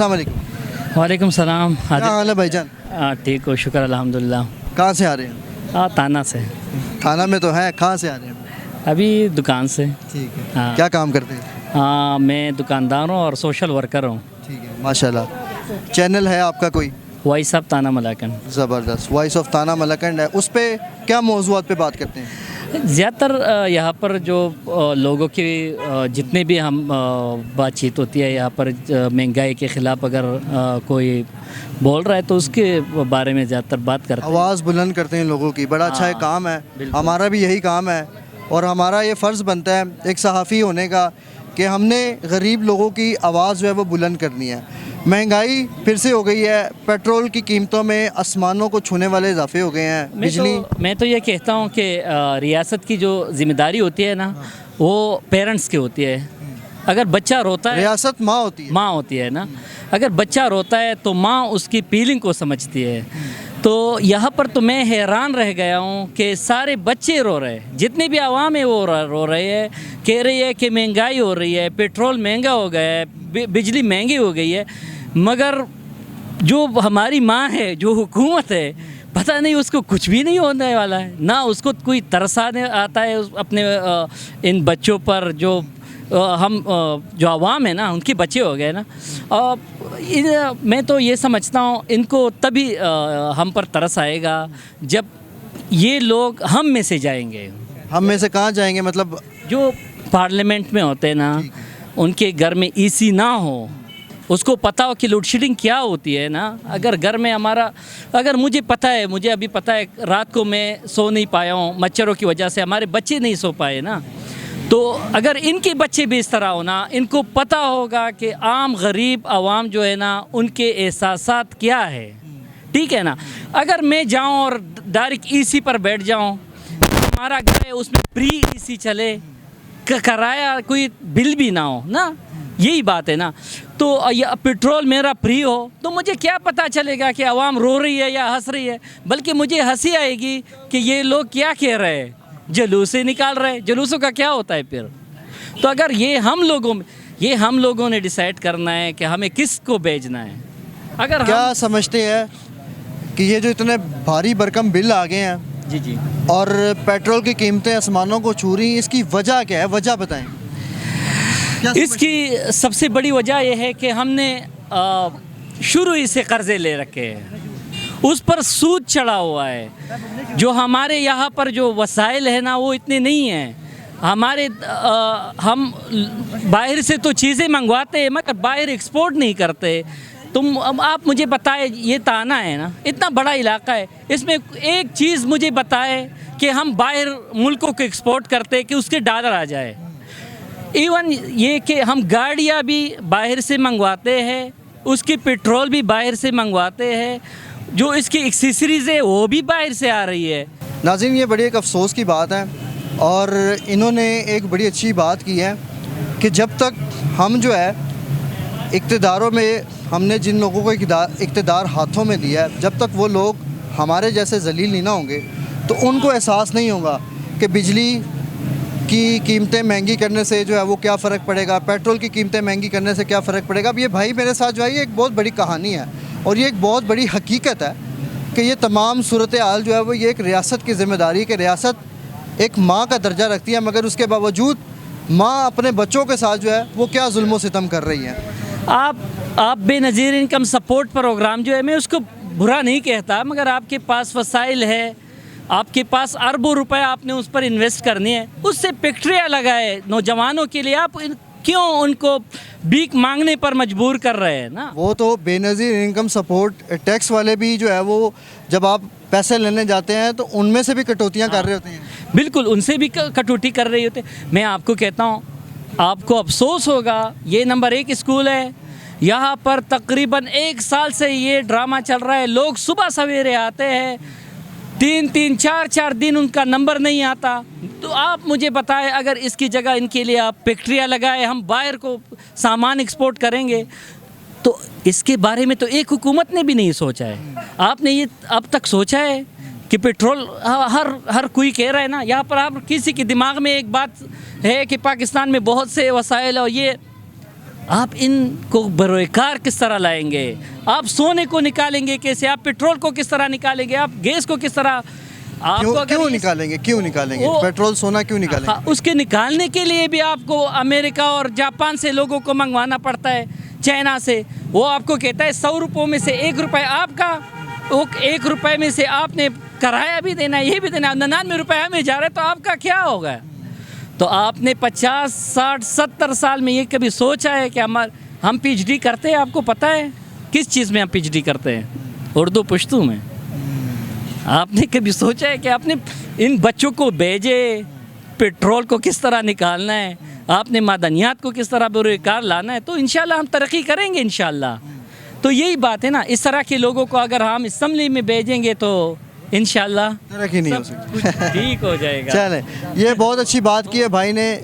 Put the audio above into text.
अस्सलाम वालेकुम। वालेकुम सलाम। क्या हाल है भाईजान? ठीक हो, शुक्र अल्हम्दुलिल्लाह। कहाँ से आ रहे हैं? ताना से। थाना में तो है, कहाँ से आ रहे हैं? अभी दुकान से। ठीक है। हाँ। क्या काम करते हैं? मैं दुकानदार हूँ और सोशल वर्कर हूँ। ठीक है, माशाल्लाह। चैनल है आपका कोई? वॉइस ऑफ ताना मलाकन। ज़बरदस्त। वॉइस ऑफ ताना मलकंड है, उस पर क्या मौज़ूआत पे बात करते हैं? ज़्यादातर यहाँ पर जो लोगों की जितने भी हम बातचीत होती है यहाँ पर महंगाई के ख़िलाफ़ अगर कोई बोल रहा है तो उसके बारे में ज़्यादातर बात करते हैं। आवाज़ बुलंद करते हैं लोगों की, बड़ा अच्छा हाँ, काम है। बिल्कुल। हमारा भी यही काम है और हमारा ये फ़र्ज़ बनता है एक सहाफ़ी होने का कि हमने गरीब लोगों की आवाज़ जो है वो बुलंद करनी है। महंगाई फिर से हो गई है, पेट्रोल की कीमतों में आसमानों को छूने वाले इजाफे हो गए हैं। बिजली मैं तो ये कहता हूँ कि रियासत की जो ज़िम्मेदारी होती है ना वो पेरेंट्स की होती है। अगर बच्चा रोता है, रियासत माँ होती है। माँ होती है ना, अगर बच्चा रोता है तो माँ उसकी फीलिंग को समझती है। तो यहाँ पर तो मैं हैरान रह गया हूँ कि सारे बच्चे रो रहे हैं, जितने भी आवाम है वो रो रहे हैं, कह रही है कि महंगाई हो रही है, पेट्रोल महंगा हो गया है, बिजली महंगी हो गई है, मगर जो हमारी माँ है, जो हुकूमत है, पता नहीं उसको कुछ भी नहीं होने वाला है, ना उसको कोई तरस आने आता है अपने इन बच्चों पर जो हम जो आवाम है ना उनके बच्चे हो गए ना। मैं तो ये समझता हूँ इनको तभी हम पर तरस आएगा जब ये लोग हम में से जाएंगे। हम में से कहाँ जाएंगे? मतलब जो पार्लियामेंट में होते हैं ना, उनके घर में एसी ना हो, उसको पता हो कि लोड शेडिंग क्या होती है ना। अगर घर में हमारा, अगर मुझे पता है, मुझे अभी पता है रात को मैं सो नहीं पाया हूँ मच्छरों की वजह से, हमारे बच्चे नहीं सो पाए ना, तो अगर इनके बच्चे भी इस तरह हो ना, इनको पता होगा कि आम गरीब आवाम जो है ना उनके एहसासात क्या है। ठीक है ना। अगर मैं जाऊं और डायरेक्ट ईसी पर बैठ जाऊं, हमारा घर है उसमें प्री ईसी चले, किराया कोई बिल भी ना हो ना, यही बात है ना। तो या पेट्रोल मेरा फ्री हो तो मुझे क्या पता चलेगा कि आवाम रो रही है या हंस रही है, बल्कि मुझे हंसी आएगी कि ये लोग क्या कह रहे हैं, जलूसे निकाल रहे हैं। जलूसों का क्या होता है फिर? तो अगर ये हम लोगों ने डिसाइड करना है कि हमें किसको भेजना है। अगर क्या समझते हैं कि ये जो इतने भारी भरकम बिल आ गए हैं जी जी और पेट्रोल की कीमतें आसमानों को छू रही हैं, इसकी वजह क्या है? वजह बताएं। क्या इसकी सबसे बड़ी वजह यह है कि हमने शुरू ही से कर्जे ले रखे हैं, उस पर सूद चढ़ा हुआ है। जो हमारे यहाँ पर जो वसाइल है ना वो इतने नहीं हैं। हमारे हम बाहर से तो चीज़ें मंगवाते हैं मगर बाहर एक्सपोर्ट नहीं करते। आप मुझे बताएं, ये ताना है ना, इतना बड़ा इलाका है, इसमें एक चीज़ मुझे बताए कि हम बाहर मुल्कों को एक्सपोर्ट करते कि उसके डॉलर आ जाए। इवन ये कि हम गाड़ियाँ भी बाहर से मंगवाते हैं, उसकी पेट्रोल भी बाहर से मंगवाते हैं, जो इसकी एक्सेसरीज़ है वो भी बाहर से आ रही है। नाज़रीन, ये बड़ी एक अफसोस की बात है और इन्होंने एक बड़ी अच्छी बात की है कि जब तक हम जो है इक़्तिदारों में, हमने जिन लोगों को इक़्तिदार हाथों में दिया है, जब तक वो लोग हमारे जैसे ज़लील नहीं ना होंगे तो उनको एहसास नहीं होगा कि बिजली की कीमतें महंगी करने से जो है वो क्या फ़र्क पड़ेगा, पेट्रोल की कीमतें महंगी करने से क्या फ़र्क पड़ेगा। अब ये भाई मेरे साथ जो है ये एक बहुत बड़ी कहानी है और ये एक बहुत बड़ी हकीकत है कि ये तमाम सूरत हाल जो है वो ये एक रियासत की ज़िम्मेदारी है कि रियासत एक माँ का दर्जा रखती है, मगर उसके बावजूद माँ अपने बच्चों के साथ जो है वो क्या जुल्म सितम कर रही है। आप बेनज़ीर इनकम सपोर्ट प्रोग्राम जो है, मैं उसको बुरा नहीं कहता, मगर आपके पास वसाइल है, आपके पास अरबों रुपए आपने उस पर इन्वेस्ट करनी है, उससे फैक्ट्रियाँ लगाए नौजवानों के लिए, आप क्यों उनको भीख मांगने पर मजबूर कर रहे हैं ना। वो तो बेनज़ीर इनकम सपोर्ट टैक्स वाले भी जो है वो जब आप पैसे लेने जाते हैं तो उनमें से भी कटौतियाँ कर रहे होते हैं। बिल्कुल, उनसे भी कटौती कर रही होते। मैं आपको कहता हूँ, आपको अफसोस होगा, ये नंबर 1 स्कूल है, यहाँ पर तकरीबन 1 साल से ये ड्रामा चल रहा है। लोग सुबह सवेरे आते हैं, 3-3, 4-4 दिन उनका नंबर नहीं आता। तो आप मुझे बताएं, अगर इसकी जगह इनके लिए आप फैक्ट्रियाँ लगाए, हम बाहर को सामान एक्सपोर्ट करेंगे, तो इसके बारे में तो एक हुकूमत ने भी नहीं सोचा है। आपने ये अब तक सोचा है कि पेट्रोल हर कोई कह रहा है ना, यहाँ पर आप किसी के दिमाग में एक बात है कि पाकिस्तान में बहुत से वसाइल और ये آپ ان کو بروئے کار کس طرح لائیں گے؟ آپ سونے کو نکالیں گے کیسے؟ آپ پیٹرول کو کس طرح نکالیں گے؟ آپ گیس کو کس طرح؟ آپ کو کیوں نکالیں گے پیٹرول سونا کیوں نکالیں گے؟ اس کے نکالنے کے لیے بھی آپ کو امریکہ اور جاپان سے لوگوں کو منگوانا پڑتا ہے، چائنا سے. وہ آپ کو کہتا ہے 100 روپوں میں سے 1 روپے آپ کا، 1 روپے میں سے آپ نے کرایہ بھی دینا ہے، یہ بھی دینا ہے. 99 روپے ہمیں جا رہے تو آپ کا کیا ہوگا؟ تو آپ نے 50 60 70 سال میں یہ کبھی سوچا ہے کہ ہم پی ایچ ڈی کرتے ہیں؟ آپ کو پتہ ہے کس چیز میں ہم پی ایچ ڈی کرتے ہیں؟ اردو پشتو میں. آپ نے کبھی سوچا ہے کہ آپ نے ان بچوں کو بھیجے پیٹرول کو کس طرح نکالنا ہے، آپ نے معدنیات کو کس طرح بروئے کار لانا ہے؟ تو انشاءاللہ ہم ترقی کریں گے انشاءاللہ. تو یہی بات ہے نا، اس طرح کے لوگوں کو اگر ہم اسمبلی میں بھیجیں گے تو انشاءاللہ ترقی نہیں ہو سکتی. ٹھیک ہو جائے گا. چلیں، یہ بہت اچھی بات کی ہے بھائی نے.